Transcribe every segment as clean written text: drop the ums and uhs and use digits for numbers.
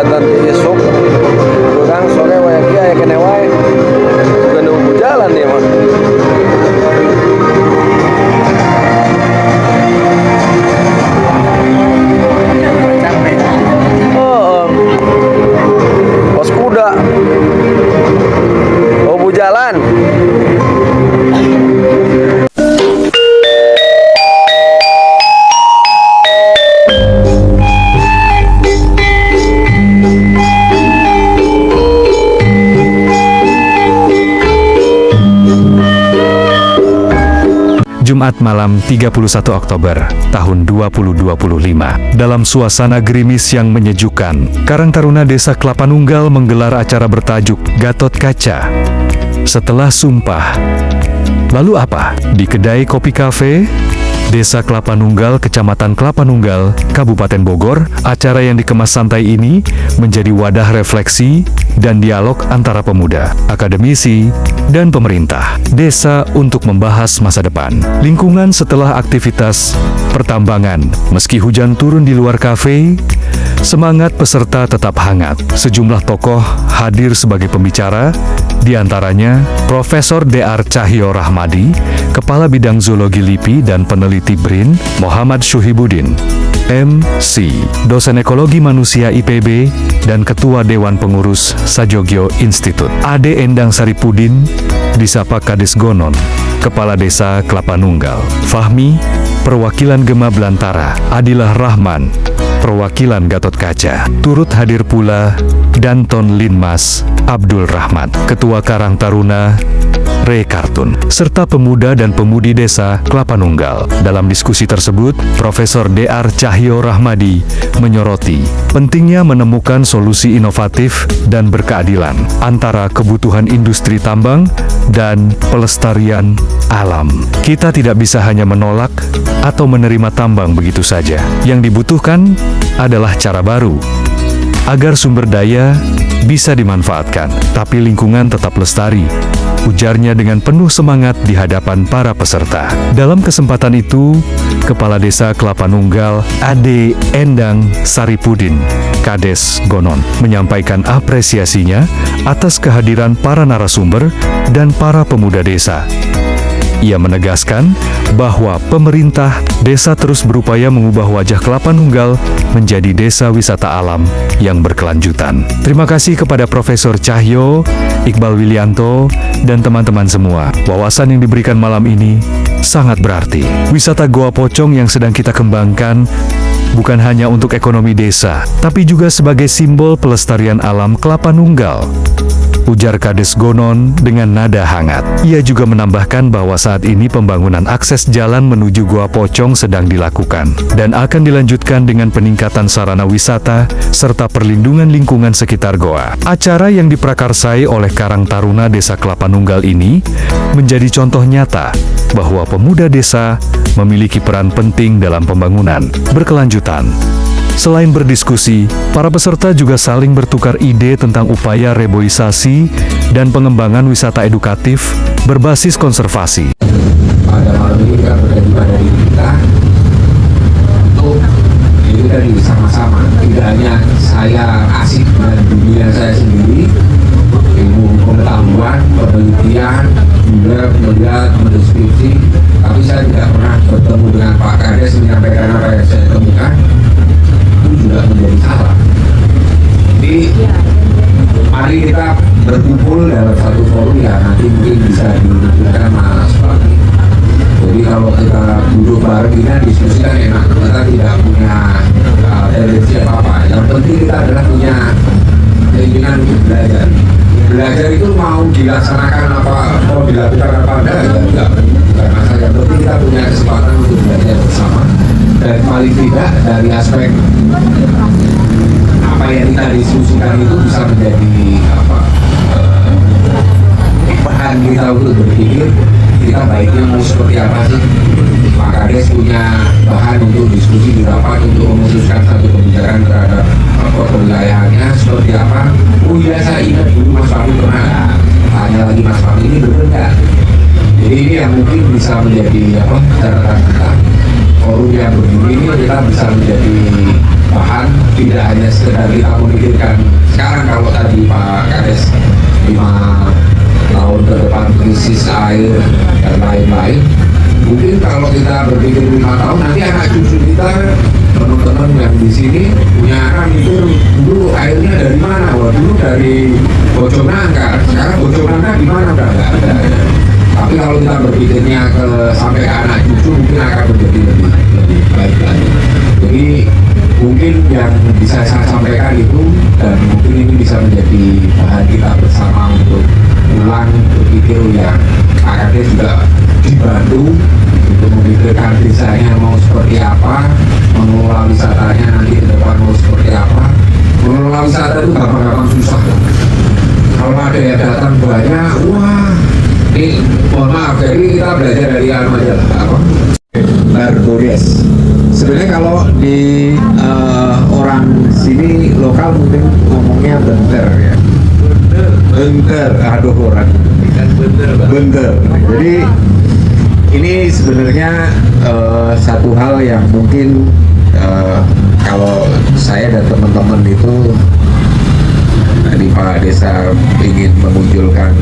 kegiatan di isuk tukang sore wae ki aya kene wae juga nunggu jalan dia mah. Oh, pos kuda nunggu jalan. Jumat malam 31 Oktober tahun 2025. Dalam suasana gerimis yang menyejukkan, Karang Taruna Desa Kelapa Nunggal menggelar acara bertajuk Gatot Kaca. Setelah sumpah. Lalu apa? Di kedai kopi kafe Desa Kelapa Nunggal, Kecamatan Kelapa Nunggal, Kabupaten Bogor, acara yang dikemas santai ini menjadi wadah refleksi dan dialog antara pemuda, akademisi, dan pemerintah desa untuk membahas masa depan lingkungan setelah aktivitas pertambangan. Meski hujan turun di luar kafe, semangat peserta tetap hangat. Sejumlah tokoh hadir sebagai pembicara, di antaranya Profesor Dr. Cahyo Rahmadi, Kepala Bidang Zoologi LIPI dan Peneliti BRIN, Muhammad Syuhibuddin, MC, Dosen Ekologi Manusia IPB, dan Ketua Dewan Pengurus Sajogyo Institute, Ade Endang Saripudin, disapa Kades Gonon, Kepala Desa Kelapa Nunggal, Fahmi, Perwakilan Gema Belantara, Adilah Rahman, Perwakilan Gatot Kaca. Turut hadir pula Danton Linmas, Abdul Rahmat, Ketua Karang Taruna, Re Kartun, serta pemuda dan pemudi desa Kelapa Nunggal. Dalam diskusi tersebut, Profesor Dr. Cahyo Rahmadi menyoroti pentingnya menemukan solusi inovatif dan berkeadilan antara kebutuhan industri tambang dan pelestarian alam. Kita tidak bisa hanya menolak atau menerima tambang begitu saja. Yang dibutuhkan adalah cara baru agar sumber daya bisa dimanfaatkan, tapi lingkungan tetap lestari, ujarnya dengan penuh semangat di hadapan para peserta. Dalam kesempatan itu, Kepala Desa Kelapa Nunggal, Ade Endang Saripudin, Kades Gonon, menyampaikan apresiasinya atas kehadiran para narasumber dan para pemuda desa. Ia menegaskan bahwa pemerintah desa terus berupaya mengubah wajah Kelapa Nunggal menjadi desa wisata alam yang berkelanjutan. Terima kasih kepada Profesor Cahyo, Iqbal Wilianto, dan teman-teman semua. Wawasan yang diberikan malam ini sangat berarti. Wisata Goa Pocong yang sedang kita kembangkan bukan hanya untuk ekonomi desa, tapi juga sebagai simbol pelestarian alam Kelapa Nunggal, ujar Kades Gonon dengan nada hangat. Ia juga menambahkan bahwa saat ini pembangunan akses jalan menuju Goa Pocong sedang dilakukan dan akan dilanjutkan dengan peningkatan sarana wisata serta perlindungan lingkungan sekitar goa. Acara yang diprakarsai oleh Karang Taruna Desa Kelapa Nunggal ini menjadi contoh nyata bahwa pemuda desa memiliki peran penting dalam pembangunan berkelanjutan. Selain berdiskusi, para peserta juga saling bertukar ide tentang upaya reboisasi dan pengembangan wisata edukatif berbasis konservasi. Pada malam ini kita berjanji pada diri kita untuk itu tadi sama-sama, tidak hanya saya asik dengan dunia saya sendiri, ilmu pengetahuan, penelitian, juga melihat, mendeskripsi, tapi saya tidak pernah bertemu dengan Pak Kades menyampaikan apa yang saya temukan. Juga menjadi salah. Jadi mari kita berkumpul dalam satu forum ya, nanti mungkin bisa dilakukan Mas Fahmi. Jadi kalau kita duduk bareng kita diskusikan enak, kita tidak punya tendensi apa-apa. Yang penting kita adalah punya keinginan untuk belajar. Belajar itu mau dilaksanakan apa, mau dilakukan apa enggak bukan masalah. Yang penting kita punya kesempatan untuk belajar bersama. Dan paling tidak dari aspek apa yang kita diskusikan itu bisa menjadi bahan kita untuk berpikir kita baiknya mau seperti apa sih. Pak Kades punya bahan untuk diskusi di rapat untuk memutuskan satu kebijakan terhadap wilayahnya seperti apa. Oh iya, saya ingat dulu Mas Fahmi pernah tanya lagi Mas Fahmi ini berbeda. Jadi ini yang mungkin bisa menjadi catatan kita. Forum yang begini ini kita bisa menjadi bahan, tidak hanya sekedar kita memikirkan sekarang. Kalau tadi Pak Kades 5 tahun ke depan krisis air dan lain-lain, mungkin kalau kita berpikir 5 tahun nanti anak cucu kita, teman-teman yang di sini punya anak mikir dulu airnya dari mana? Wah, dulu dari Bojonangka, sekarang Bojonangka di mana? Udah nggak ada. Tapi kalau kita berpikirnya sampai ke anak cucu mungkin akan menjadi lebih baik lagi. Jadi mungkin yang bisa saya sampaikan itu, dan mungkin ini bisa menjadi bahan kita bersama untuk ulang berpikir yang AKD juga dibantu untuk memikirkan desanya mau seperti apa, mengelola wisatanya nanti ke depan mau seperti apa. Mengelola wisata itu gampang-gampang susah. Kalau ada yang datang banyak, wah, ini mohon maaf, jadi kita belajar dari anu aja lah, apa? Barbores. Sebenarnya kalau di orang sini lokal mungkin ngomongnya benter ya. Benter, aduh orang. Benter. Jadi ini sebenarnya satu hal yang mungkin kalau saya dan teman-teman itu di Pak Desa ingin memunculkan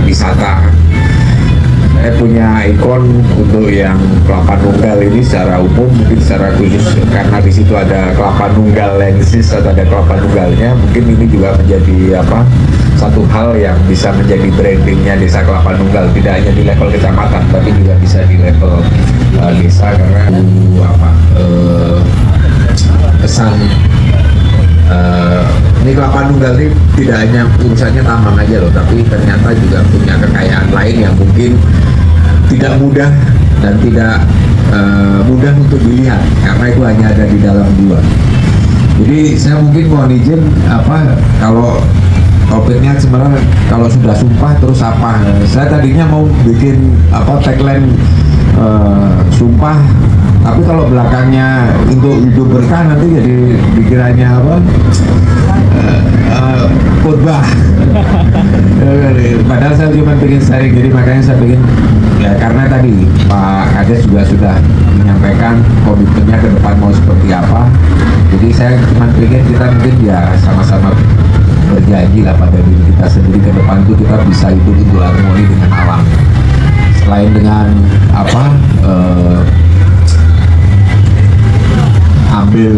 wisata. Saya punya ikon untuk yang kelapa nunggal ini secara umum, mungkin secara khusus karena di situ ada kelapa nunggal lensis atau ada kelapa nunggalnya, mungkin ini juga menjadi satu hal yang bisa menjadi brandingnya Desa Kelapa Nunggal, tidak hanya di level kecamatan tapi juga bisa di level desa, karena pesan ini kelapa nunggal ini tidak hanya urusannya tambang aja loh, tapi ternyata juga punya kekayaan lain yang mungkin tidak mudah dan tidak mudah untuk dilihat karena itu hanya ada di dalam gua. Jadi saya mungkin mohon izin kalau topiknya sebenarnya kalau sudah sumpah terus apa? Saya tadinya mau bikin tagline sumpah, tapi kalau belakangnya untuk hidup berkah nanti jadi pikirannya khotbah. Padahal saya cuma bikin sharing, jadi makanya saya bikin ya karena tadi Pak Kades juga sudah menyampaikan komitmennya ke depan mau seperti apa. Jadi saya cuma pikir kita mungkin ya sama-sama berjanji lah pada diri kita sendiri ke depan itu kita bisa hidup itu harmoni dengan alam. Selain dengan ambil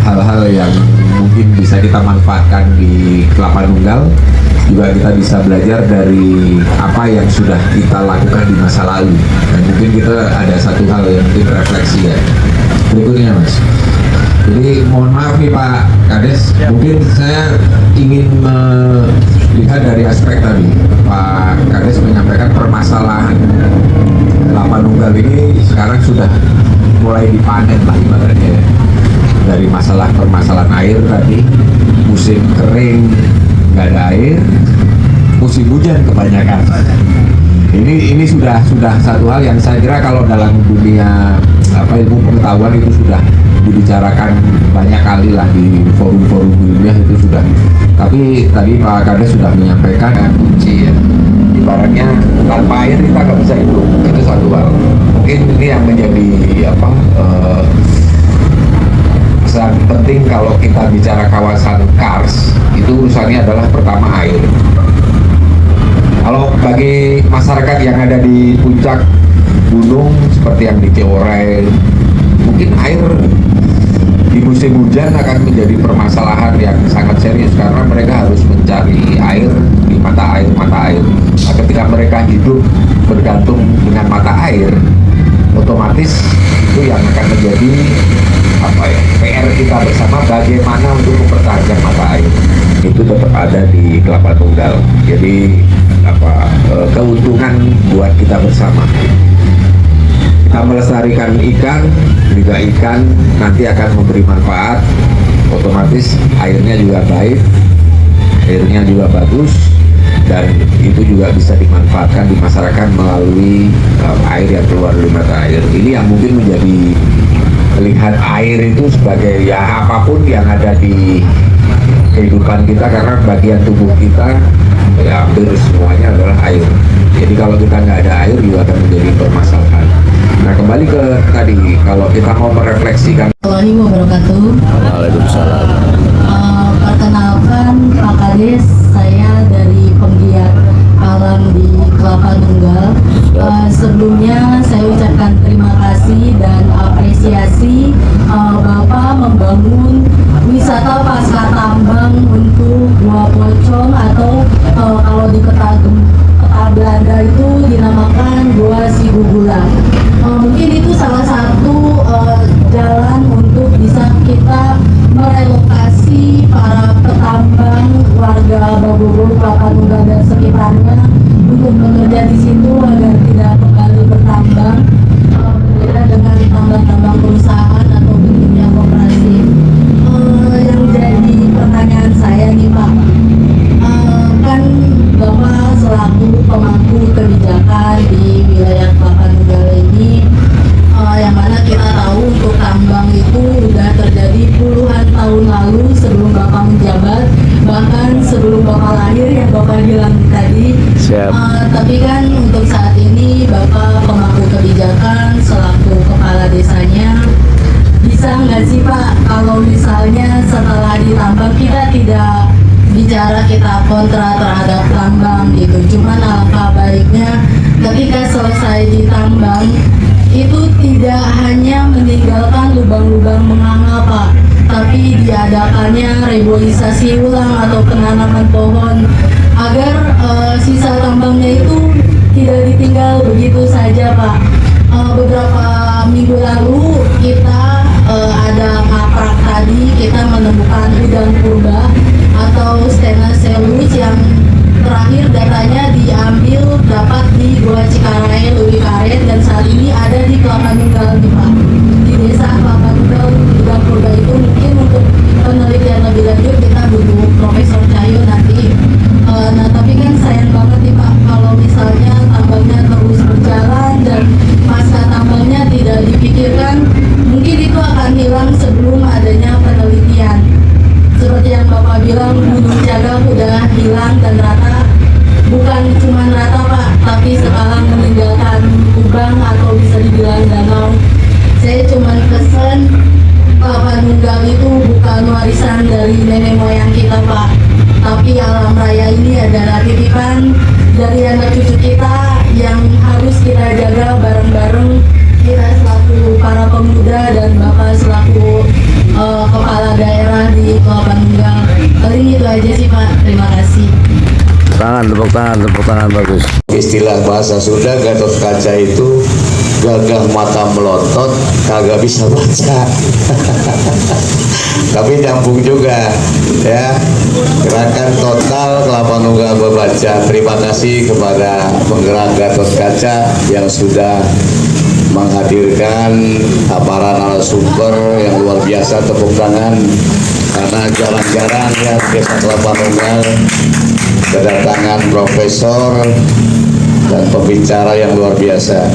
hal-hal yang mungkin bisa kita manfaatkan di Kelapa Nunggal, juga kita bisa belajar dari apa yang sudah kita lakukan di masa lalu, dan mungkin kita ada satu hal yang mungkin refleksi ya berikutnya Mas. Jadi mohon maaf nih Pak Kades, mungkin saya ingin melihat dari aspek tadi Pak Kades menyampaikan permasalahan Kelapa Nunggal ini sekarang sudah mulai dipanen lah ibaratnya ya. Dari permasalahan air tadi, musim kering nggak ada air, musim hujan kebanyakan. Ini sudah satu hal yang saya kira kalau dalam dunia ilmu pengetahuan itu sudah dibicarakan banyak kali lah di forum-forum ilmiah itu sudah. Tapi tadi Pak Kades sudah menyampaikan kunci ya. Ibaratnya tanpa air kita nggak bisa hidup, itu satu hal. Mungkin ini yang menjadi sangat penting kalau kita bicara kawasan Kars, itu urusannya adalah pertama air. Kalau bagi masyarakat yang ada di puncak gunung seperti yang di Cioray, mungkin air di musim hujan akan menjadi permasalahan yang sangat serius karena mereka harus mencari air di mata air. Nah, ketika mereka hidup bergantung dengan mata air, otomatis itu yang akan menjadi PR kita bersama, bagaimana untuk mempertahankan mata air itu tetap ada di Kelapa Nunggal. Jadi keuntungan buat kita bersama. Kita melestarikan ikan, juga ikan nanti akan memberi manfaat, otomatis airnya juga baik, airnya juga bagus, dan itu juga bisa dimanfaatkan di masyarakat melalui air yang keluar dari mata air. Ini yang mungkin menjadi melihat air itu sebagai ya apapun yang ada di kehidupan kita, karena bagian tubuh kita ya hampir semuanya adalah air. Jadi kalau kita nggak ada air juga akan menjadi permasalahan. Nah kembali ke tadi, kalau kita mau merefleksikan warahmatullahi wabarakatuh. Waalaikumsalam. Perkenalkan Pak Kades, saya dari penggiat alam di Kelapa Nunggal. Sebelumnya saya ucapkan terima kasih dan apresiasi Bapak membangun wisata pasca tambang untuk Gua Pocong atau kalau di Kota Belanda itu dinamakan Gua Sigugula. Mungkin itu salah satu jalan untuk bisa kita merelokasi para petambang warga Bagogo, Kelapa Nunggal dan sekitarnya untuk bekerja di situ agar tidak kembali bertambang, berbeda dengan tambang-tambang perusahaan atau bentuknya koperasi. Yang jadi pertanyaan saya nih Pak, kan Bapak selaku pemangku kebijakan di wilayah Kelapa Nunggal ini, yang mana kita tahu untuk tambang itu udah terjadi puluhan tahun lalu sebelum Bapak menjabat, bahkan sebelum Bapak lahir yang Bapak bilang tadi. Siap. Tapi kan untuk saat ini Bapak pemangku kebijakan selaku kepala desanya, bisa nggak sih Pak kalau misalnya setelah ditambang kita tidak bicara kita kontra terhadap tambang gitu, cuman alangkah baiknya ketika selesai ditambang itu tidak hanya meninggalkan lubang-lubang menganga Pak, tapi diadakannya reboisasi ulang atau penanaman pohon agar sisa tambangnya itu tidak ditinggal begitu saja Pak. Beberapa minggu lalu kita ada ngaprak tadi, kita menemukan udang purba atau Stenoselus yang terakhir datanya diambil dapat di Gua Cikarae, Lewi Karet, dan saat ini ada di Kelapa Nunggal nih Pak, di desa Kelapa Nunggal. Udang purba itu mungkin untuk penelitian lebih lanjut kita butuh Profesor Cahyo nanti. Nah tapi kan sayang banget nih Pak kalau misalnya tambangnya terus berjalan dan pasca tambangnya tidak dipikirkan, mungkin itu akan hilang sebelum adanya penelitian. Seperti yang Bapak bilang, Gunung Cagak udah hilang dan rata, bukan cuma rata Pak, tapi sekarang meninggalkan lubang atau bisa dibilang danau. Saya cuma pesen Kelapa Nunggal itu bukan warisan dari nenek moyang kita Pak, tapi alam raya ini adalah titipan dari anak cucu kita yang harus kita jaga bareng-bareng, kita selaku para pemuda dan Bapak selaku kepala daerah di Kelapa Nunggal. Paling itu aja sih Pak, terima kasih. Tepuk tangan bagus. Istilah bahasa Sunda, Gatot Kaca itu gagah mata melotot, kagak bisa baca. Tapi nyambung juga ya. Gerakan total Kelapa Nunggal membaca. Terima kasih kepada penggerak Gatot Kaca yang sudah menghadirkan para narasumber yang luar biasa. Tepuk tangan, karena jarang-jarang ya Desa Kelapa Nunggal kedatangan profesor dan pembicara yang luar biasa.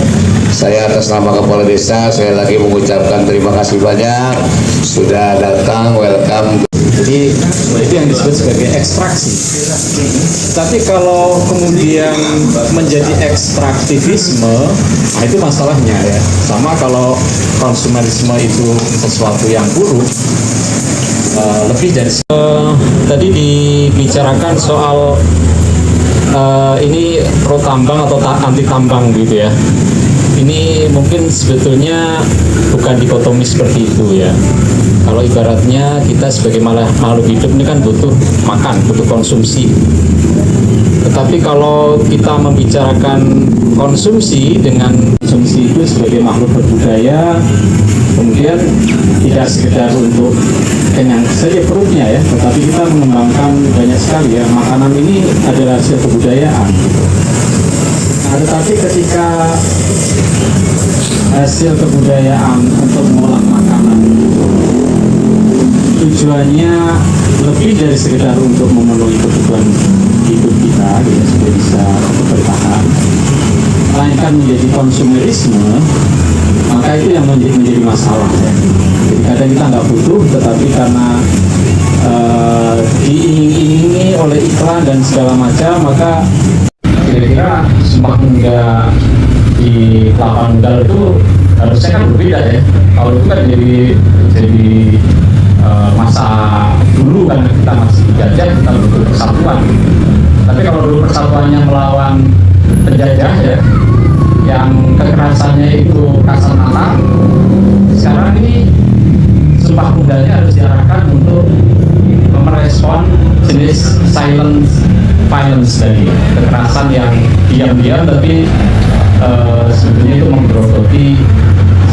Saya atas nama Kepala Desa, saya lagi mengucapkan terima kasih banyak sudah datang, welcome. Jadi itu yang disebut sebagai ekstraksi. Tapi kalau kemudian menjadi ekstraktivisme, nah itu masalahnya ya. Sama kalau konsumerisme itu sesuatu yang buruk, lebih dari tadi dibicarakan soal ini pro tambang atau anti tambang gitu ya. Ini mungkin sebetulnya bukan dikotomi seperti itu ya. Kalau ibaratnya kita sebagai makhluk hidup ini kan butuh makan, butuh konsumsi. Tetapi kalau kita membicarakan konsumsi dengan konsumsi itu sebagai makhluk berbudaya, kemudian tidak sekedar untuk kenyang saja perutnya ya, tetapi kita mengembangkan banyak sekali ya. Makanan ini adalah hasil kebudayaan. Nah, tetapi ketika hasil kebudayaan untuk mengolah makanan tujuannya lebih dari sekedar untuk memenuhi kebutuhan hidup kita, ya, supaya bisa bertahan, melainkan menjadi konsumerisme, maka itu yang menjadi masalah ya. Jadi kadang kita nggak butuh, tetapi karena diiming-imingi oleh iklan dan segala macam, maka kira-kira Sumpah Pemuda di Kelapa Nunggal itu harusnya kan berbeda ya. Kalau itu kan jadi masa dulu kan kita masih dijajah, kita butuh persatuan. Tapi kalau dulu persatuannya melawan penjajah ya, yang kekerasannya itu kasar mata, sekarang ini Sumpah Pemudanya harus diarahkan untuk merespon jenis silent violence tadi, kekerasan yang diam-diam tapi sebenarnya itu menggerogoti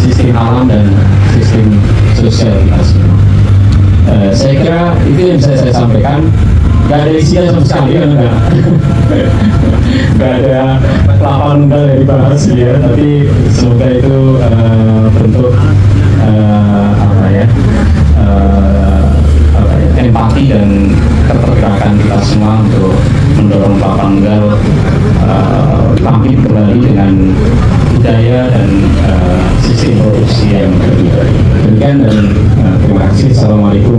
sistem alam dan sistem sosial kita semua. Saya kira itu yang bisa saya sampaikan. Gak ada isinya sama sekali kan, gak ada kelapa nunggal yang dibahas ya, tapi semoga itu bentuk empati dan ketergerakan kita semua untuk mendorong kelapa nunggal bangkit kembali dengan budaya dan sistem produksi yang berbeda. Demikian dan terima kasih. Assalamualaikum